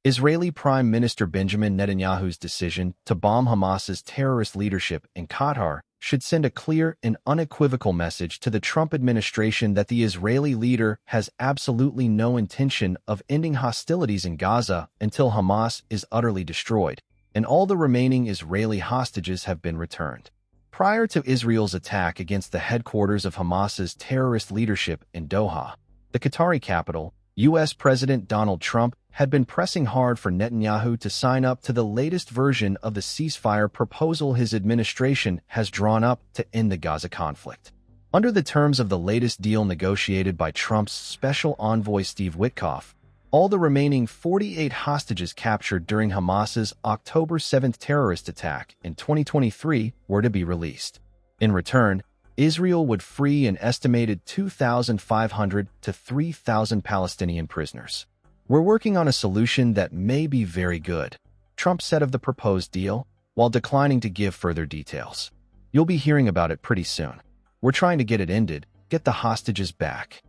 Israeli Prime Minister Benjamin Netanyahu's decision to bomb Hamas's terrorist leadership in Qatar should send a clear and unequivocal message to the Trump administration that the Israeli leader has absolutely no intention of ending hostilities in Gaza until Hamas is utterly destroyed, and all the remaining Israeli hostages have been returned. Prior to Israel's attack against the headquarters of Hamas's terrorist leadership in Doha, the Qatari capital, U.S. President Donald Trump had been pressing hard for Netanyahu to sign up to the latest version of the ceasefire proposal his administration has drawn up to end the Gaza conflict. Under the terms of the latest deal negotiated by Trump's special envoy Steve Witkoff, all the remaining 48 hostages captured during Hamas's October 7th terrorist attack in 2023 were to be released. In return, Israel would free an estimated 2,500 to 3,000 Palestinian prisoners. "We're working on a solution that may be very good," Trump said of the proposed deal, while declining to give further details. "You'll be hearing about it pretty soon. We're trying to get it ended, get the hostages back."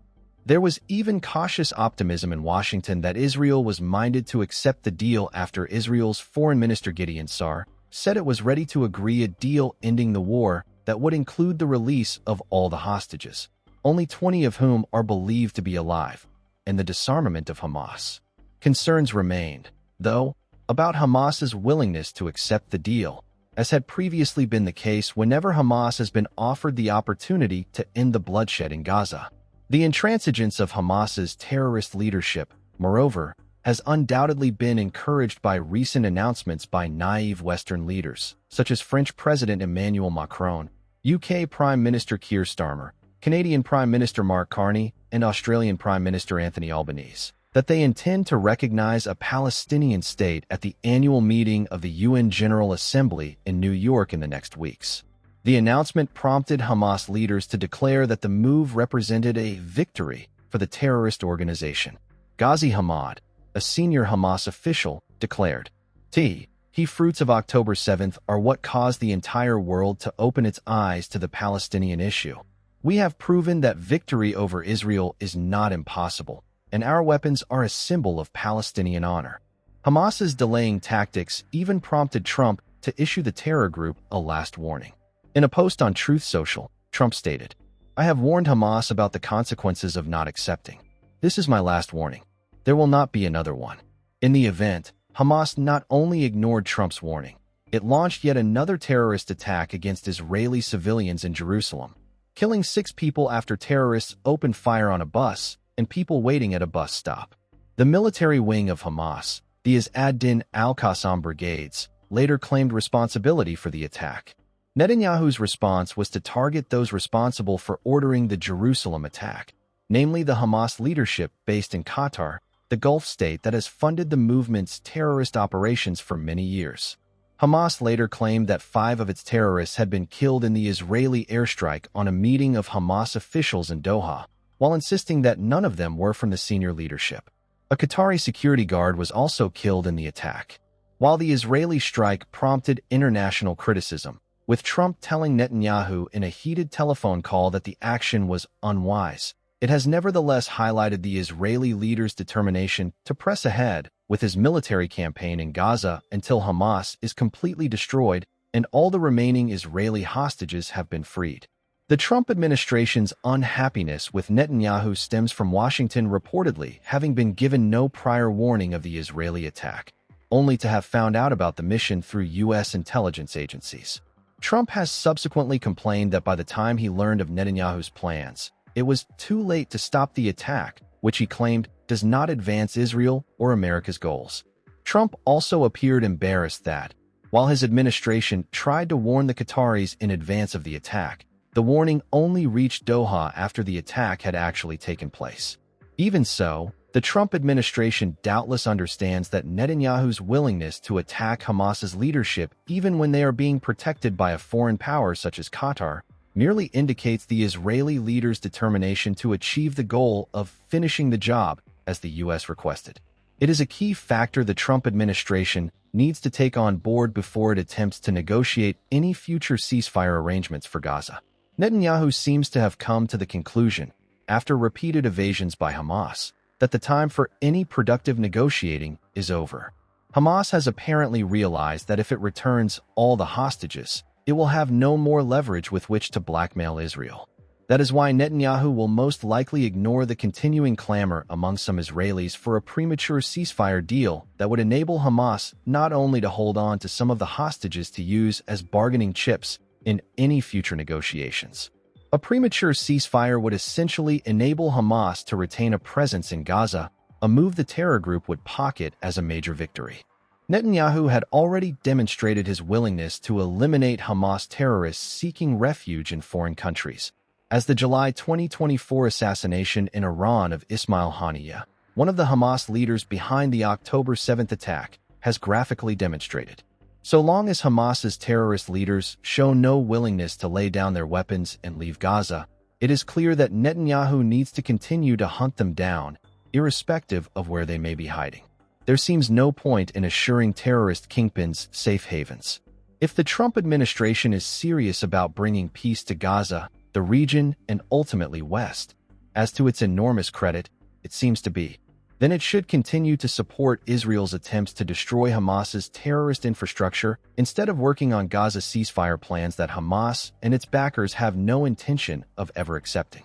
There was even cautious optimism in Washington that Israel was minded to accept the deal after Israel's Foreign Minister Gideon Sa'ar said it was ready to agree a deal ending the war that would include the release of all the hostages, only 20 of whom are believed to be alive, and the disarmament of Hamas. Concerns remained, though, about Hamas's willingness to accept the deal, as had previously been the case whenever Hamas has been offered the opportunity to end the bloodshed in Gaza. The intransigence of Hamas's terrorist leadership, moreover, has undoubtedly been encouraged by recent announcements by naive Western leaders, such as French President Emmanuel Macron, UK Prime Minister Keir Starmer, Canadian Prime Minister Mark Carney, and Australian Prime Minister Anthony Albanese, that they intend to recognize a Palestinian state at the annual meeting of the UN General Assembly in New York in the next weeks. The announcement prompted Hamas leaders to declare that the move represented a victory for the terrorist organization. Ghazi Hamad, a senior Hamas official, declared, "The fruits of October 7th are what caused the entire world to open its eyes to the Palestinian issue. We have proven that victory over Israel is not impossible, and our weapons are a symbol of Palestinian honor." Hamas's delaying tactics even prompted Trump to issue the terror group a last warning. In a post on Truth Social, Trump stated, "I have warned Hamas about the consequences of not accepting. This is my last warning. There will not be another one." In the event, Hamas not only ignored Trump's warning, it launched yet another terrorist attack against Israeli civilians in Jerusalem, killing 6 people after terrorists opened fire on a bus and people waiting at a bus stop. The military wing of Hamas, the Izz ad-Din al-Qassam brigades, later claimed responsibility for the attack. Netanyahu's response was to target those responsible for ordering the Jerusalem attack, namely the Hamas leadership based in Qatar, the Gulf state that has funded the movement's terrorist operations for many years. Hamas later claimed that 5 of its terrorists had been killed in the Israeli airstrike on a meeting of Hamas officials in Doha, while insisting that none of them were from the senior leadership. A Qatari security guard was also killed in the attack. While the Israeli strike prompted international criticism, with Trump telling Netanyahu in a heated telephone call that the action was unwise, it has nevertheless highlighted the Israeli leader's determination to press ahead with his military campaign in Gaza until Hamas is completely destroyed and all the remaining Israeli hostages have been freed. The Trump administration's unhappiness with Netanyahu stems from Washington reportedly having been given no prior warning of the Israeli attack, only to have found out about the mission through U.S. intelligence agencies. Trump has subsequently complained that by the time he learned of Netanyahu's plans, it was too late to stop the attack, which he claimed does not advance Israel or America's goals. Trump also appeared embarrassed that, while his administration tried to warn the Qataris in advance of the attack, the warning only reached Doha after the attack had actually taken place. Even so, the Trump administration doubtless understands that Netanyahu's willingness to attack Hamas's leadership, even when they are being protected by a foreign power such as Qatar, merely indicates the Israeli leader's determination to achieve the goal of finishing the job, as the U.S. requested. It is a key factor the Trump administration needs to take on board before it attempts to negotiate any future ceasefire arrangements for Gaza. Netanyahu seems to have come to the conclusion, after repeated evasions by Hamas, that the time for any productive negotiating is over. Hamas has apparently realized that if it returns all the hostages, it will have no more leverage with which to blackmail Israel. That is why Netanyahu will most likely ignore the continuing clamor among some Israelis for a premature ceasefire deal that would enable Hamas not only to hold on to some of the hostages to use as bargaining chips in any future negotiations. A premature ceasefire would essentially enable Hamas to retain a presence in Gaza, a move the terror group would pocket as a major victory. Netanyahu had already demonstrated his willingness to eliminate Hamas terrorists seeking refuge in foreign countries, as the July 2024 assassination in Iran of Ismail Haniyeh, one of the Hamas leaders behind the October 7th attack, has graphically demonstrated. So long as Hamas's terrorist leaders show no willingness to lay down their weapons and leave Gaza, it is clear that Netanyahu needs to continue to hunt them down, irrespective of where they may be hiding. There seems no point in assuring terrorist kingpins safe havens. If the Trump administration is serious about bringing peace to Gaza, the region, and ultimately West, as to its enormous credit, it seems to be, then it should continue to support Israel's attempts to destroy Hamas's terrorist infrastructure instead of working on Gaza ceasefire plans that Hamas and its backers have no intention of ever accepting.